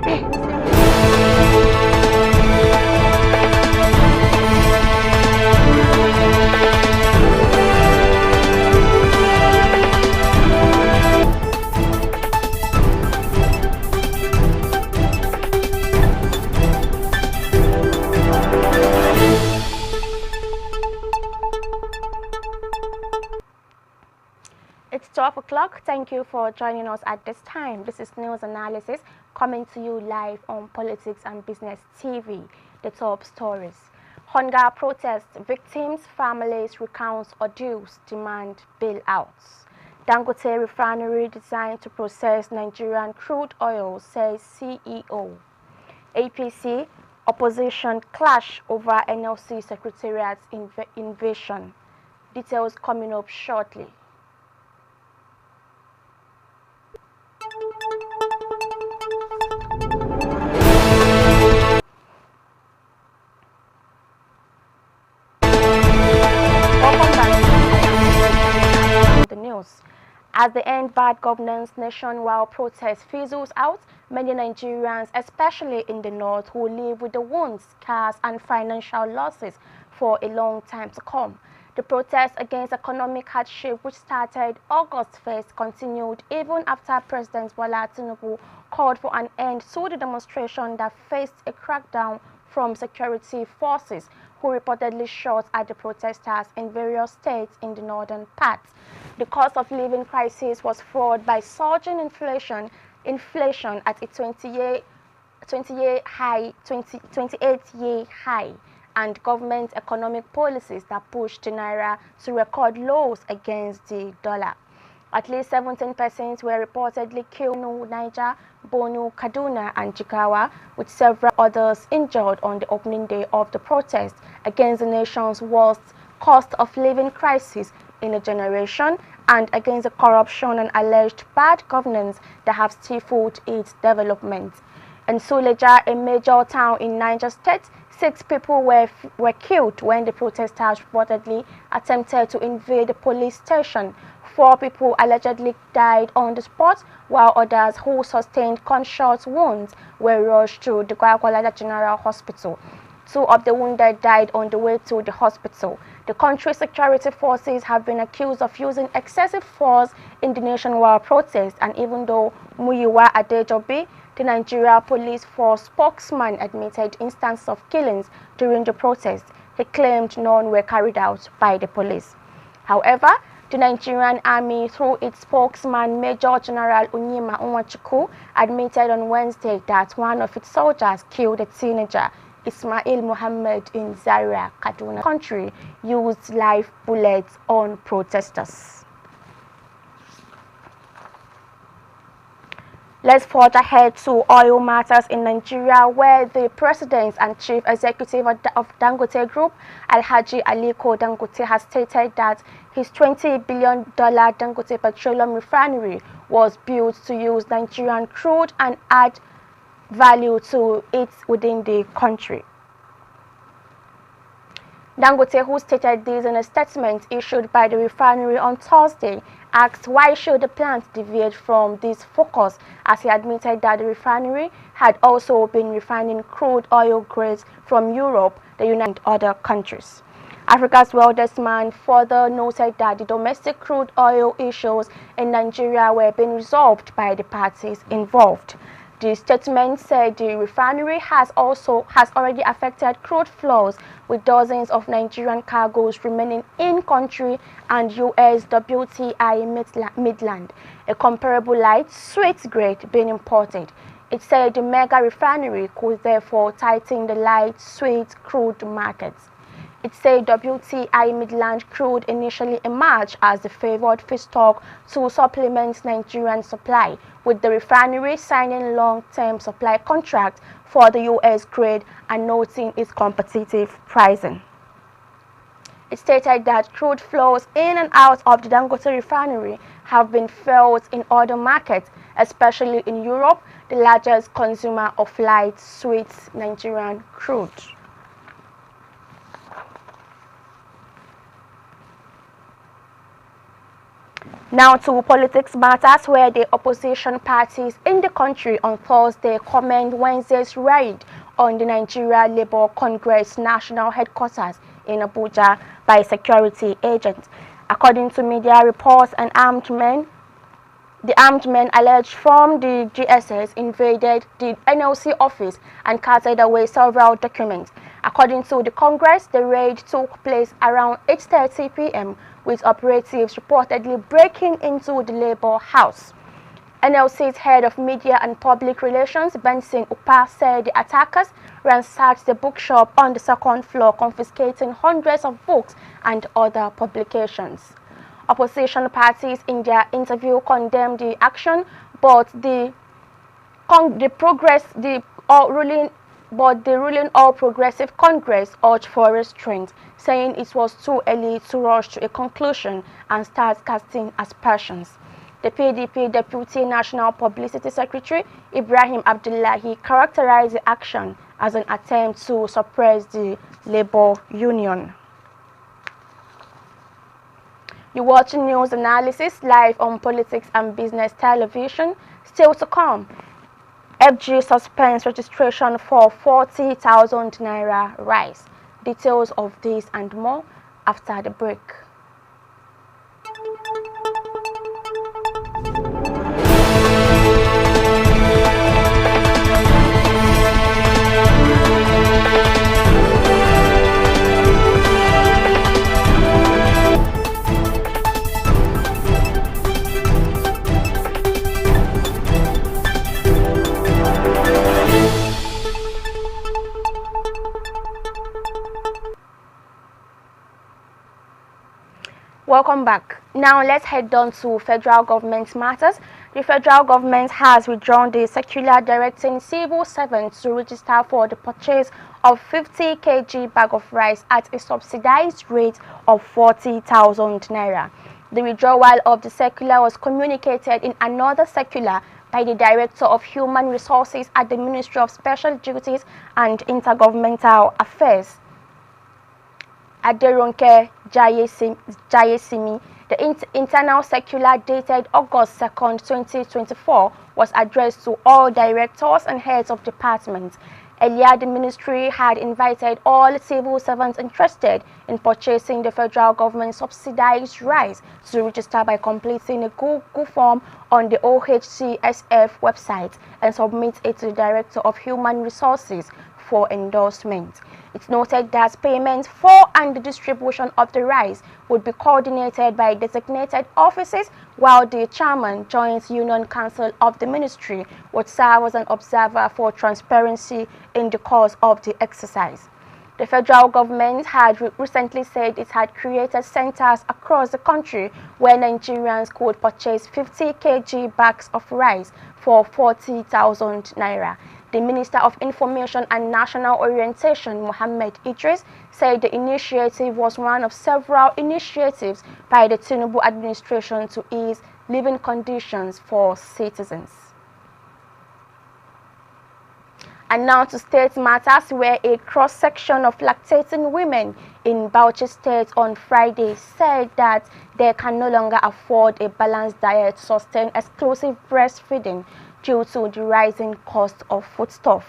It's 12 o'clock. Thank you for joining us at this time. This is news analysis coming to you live on Politics and Business TV. The top stories. Hunger protest. Victims' families recount ordeals, demand bailouts. Dangote refinery designed to process Nigerian crude oil, says CEO. APC, opposition clash over NLC Secretariat's invasion. Details coming up shortly. The news. As the End Bad Governance nationwide protest fizzles out, many Nigerians, especially in the north, will live with the wounds, scars and financial losses for a long time to come. The protest against economic hardship, which started August 1st, continued even after President Bola Tinubu called for an end to the demonstration that faced a crackdown from security forces, who reportedly shot at the protesters in various states in the northern parts. The cost of living crisis was fueled by surging inflation at a 28-year high, and government economic policies that pushed the naira to record lows against the dollar. At least 17 persons were reportedly killed in Niger, Borno, Kaduna and Jigawa, with several others injured on the opening day of the protest against the nation's worst cost of living crisis in a generation, and against the corruption and alleged bad governance that have stifled its development. In Suleja, a major town in Niger State, 6 people were killed when the protesters reportedly attempted to invade the police station. 4 people allegedly died on the spot, while others who sustained gunshot wounds were rushed to the Gwagwalada General Hospital. 2 of the wounded died on the way to the hospital. The country's security forces have been accused of using excessive force in the nationwide protest, and even though Muyiwa Adejobi, the Nigeria Police Force spokesman, admitted instances of killings during the protest, he claimed none were carried out by the police. However, the Nigerian Army, through its spokesman Major General Onyema Nwachukwu, admitted on Wednesday that one of its soldiers killed a teenager, Ismail Mohammed, in Zaria, Kaduna. The country used live bullets on protesters. Let's forge ahead to oil matters in Nigeria, where the President and Chief Executive of Dangote Group, Alhaji Aliko Dangote, has stated that his $20 billion Dangote Petroleum Refinery was built to use Nigerian crude and add value to it within the country. Dangote, who stated this in a statement issued by the refinery on Thursday, asked why should the plant deviate from this focus, as he admitted that the refinery had also been refining crude oil grades from Europe, the United States, and other countries. Africa's wealthiest man further noted that the domestic crude oil issues in Nigeria were being resolved by the parties involved. The statement said the refinery has already affected crude flows, with dozens of Nigerian cargoes remaining in country and US WTI Midland, a comparable light sweet grade, being imported. It said the mega refinery could therefore tighten the light sweet crude markets. It said WTI Midland crude initially emerged as the favored feedstock to supplement Nigerian supply, with the refinery signing long-term supply contracts for the US grade and noting its competitive pricing. It stated that crude flows in and out of the Dangote refinery have been felt in other markets, especially in Europe, the largest consumer of light sweet Nigerian crude. Now to politics matters, where the opposition parties in the country on Thursday commend Wednesday's raid on the Nigeria Labour Congress national headquarters in Abuja by security agents. According to media reports, the armed men alleged from the GSS invaded the NLC office and carted away several documents. According to the Congress, the raid took place around 8:30 p.m. with operatives reportedly breaking into the Labour House. NLC's head of media and public relations, Benson Upa, said the attackers ransacked the bookshop on the second floor, confiscating hundreds of books and other publications. Opposition parties in their interview condemned the action, but the ruling All Progressive Congress urged for restraint, saying it was too early to rush to a conclusion and start casting aspersions. The PDP Deputy National Publicity Secretary, Ibrahim Abdullahi, characterized the action as an attempt to suppress the Labour Union. You're watching news analysis live on Politics and Business Television. Still to come, FG suspends registration for 40,000 naira rice. Details of this and more after the break. Welcome back. Now let's head on to federal government matters. The federal government has withdrawn the circular directing civil servants to register for the purchase of 50 kg bag of rice at a subsidized rate of 40,000 naira. The withdrawal of the circular was communicated in another circular by the Director of Human Resources at the Ministry of Special Duties and Intergovernmental Affairs, Aderonke Jayesimi. The internal circular dated August 2nd, 2024 was addressed to all directors and heads of departments. Earlier, the ministry had invited all civil servants interested in purchasing the federal government subsidized rice to register by completing a Google form on the OHCSF website and submit it to the Director of Human Resources for endorsement. It's noted that payments for and the distribution of the rice would be coordinated by designated offices, while the chairman, Joint Union Council of the Ministry, would serve as an observer for transparency in the course of the exercise. The federal government had recently said it had created centers across the country where Nigerians could purchase 50 kg bags of rice for 40,000 naira. The Minister of Information and National Orientation, Mohammed Idris, said the initiative was one of several initiatives by the Tinubu administration to ease living conditions for citizens. And now to state matters, where a cross-section of lactating women in Bauchi State on Friday said that they can no longer afford a balanced diet to sustain exclusive breastfeeding due to the rising cost of foodstuff.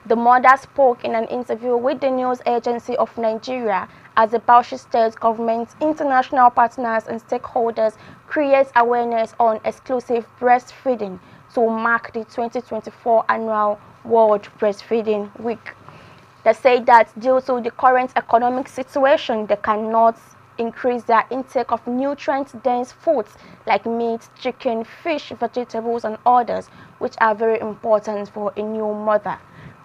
The mother spoke in an interview with the News Agency of Nigeria as the Bauchi State government, international partners and stakeholders create awareness on exclusive breastfeeding to mark the 2024 annual World Breastfeeding Week. They say that due to the current economic situation, they cannot increase their intake of nutrient-dense foods like meat, chicken, fish, vegetables, and others, which are very important for a new mother.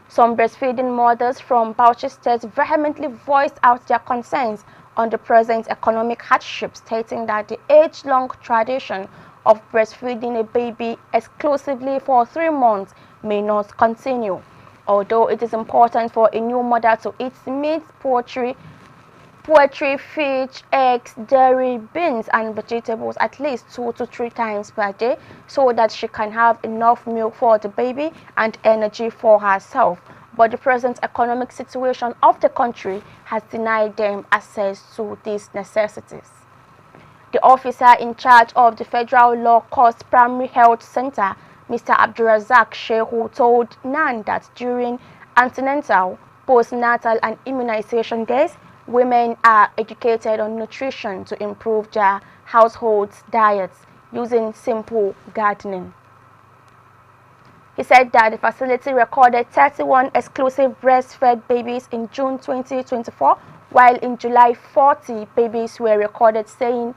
Some breastfeeding mothers from Bauchi State vehemently voiced out their concerns on the present economic hardship, stating that the age-long tradition of breastfeeding a baby exclusively for 3 months may not continue. Although it is important for a new mother to eat meat, poultry, fish, eggs, dairy, beans, and vegetables at least 2 to 3 times per day so that she can have enough milk for the baby and energy for herself. But the present economic situation of the country has denied them access to these necessities. The officer in charge of the Federal Law Courts Primary Health Center, Mr. Abdurazak Shehu, told NAN that during antenatal, postnatal and immunization days, women are educated on nutrition to improve their household's diets using simple gardening. He said that the facility recorded 31 exclusive breastfed babies in June 2024, while in July 40 babies were recorded saying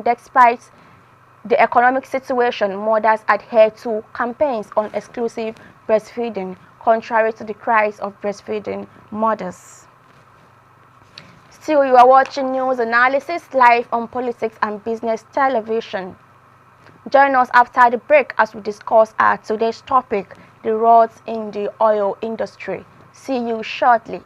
despite the economic situation, mothers adhere to campaigns on exclusive breastfeeding, contrary to the cries of breastfeeding mothers. Still, you are watching news analysis live on Politics and Business Television. Join us after the break as we discuss our today's topic, the roles in the oil industry. See you shortly.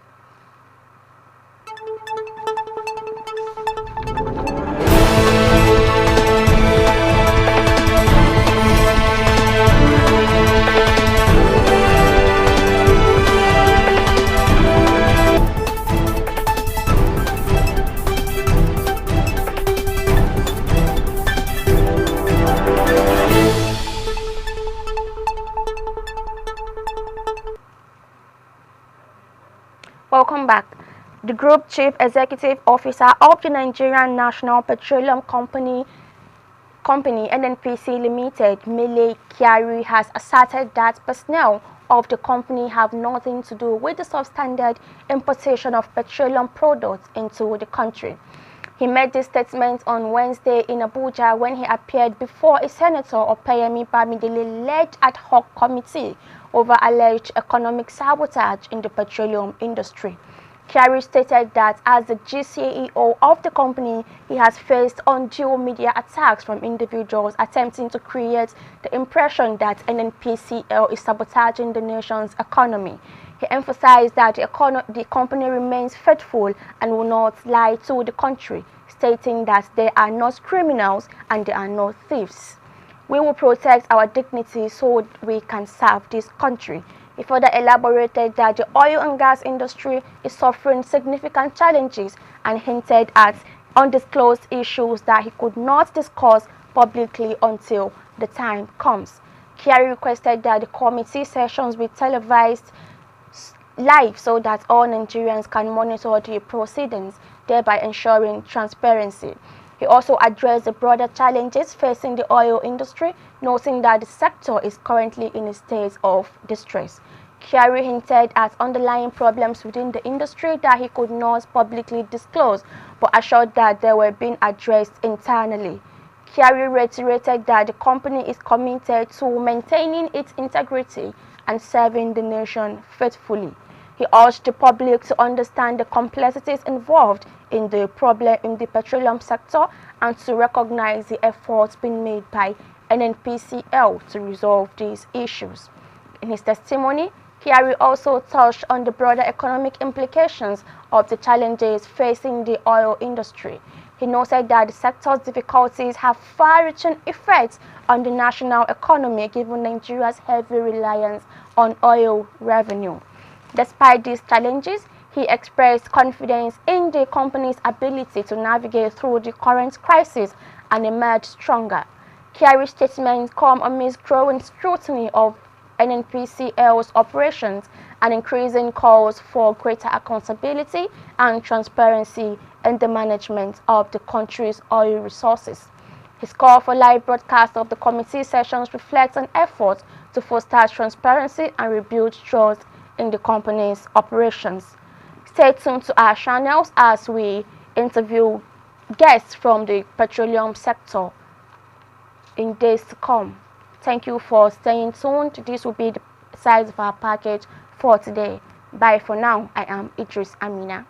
Welcome back. The Group Chief Executive Officer of the Nigerian National Petroleum Company NNPC Limited, Mele Kyari, has asserted that personnel of the company have nothing to do with the substandard importation of petroleum products into the country. He made this statement on Wednesday in Abuja when he appeared before a Senator Opeyemi Bamidele-led ad hoc committee over alleged economic sabotage in the petroleum industry. Kyari stated that as the GCEO of the company, he has faced undue media attacks from individuals attempting to create the impression that NNPCL is sabotaging the nation's economy. He emphasized that the company remains faithful and will not lie to the country, stating that they are not criminals and they are not thieves. We will protect our dignity so we can serve this country. He further elaborated that the oil and gas industry is suffering significant challenges and hinted at undisclosed issues that he could not discuss publicly until the time comes. Kyari requested that the committee sessions be televised live so that all Nigerians can monitor the proceedings, thereby ensuring transparency. He also addressed the broader challenges facing the oil industry, noting that the sector is currently in a state of distress. Kyari hinted at underlying problems within the industry that he could not publicly disclose, but assured that they were being addressed internally. Kyari reiterated that the company is committed to maintaining its integrity and serving the nation faithfully. He urged the public to understand the complexities involved in the petroleum sector and to recognize the efforts being made by NNPCL to resolve these issues. In his testimony, Kyari also touched on the broader economic implications of the challenges facing the oil industry. He noted that the sector's difficulties have far-reaching effects on the national economy given Nigeria's heavy reliance on oil revenue. Despite these challenges, he expressed confidence in the company's ability to navigate through the current crisis and emerge stronger. Kyari's statements come amidst growing scrutiny of NNPCL's operations and increasing calls for greater accountability and transparency in the management of the country's oil resources. His call for live broadcast of the committee sessions reflects an effort to foster transparency and rebuild trust in the company's operations. Stay tuned to our channels as we interview guests from the petroleum sector in days to come. Thank you for staying tuned. This will be the size of our package for today. Bye for now. I am Idris Amina.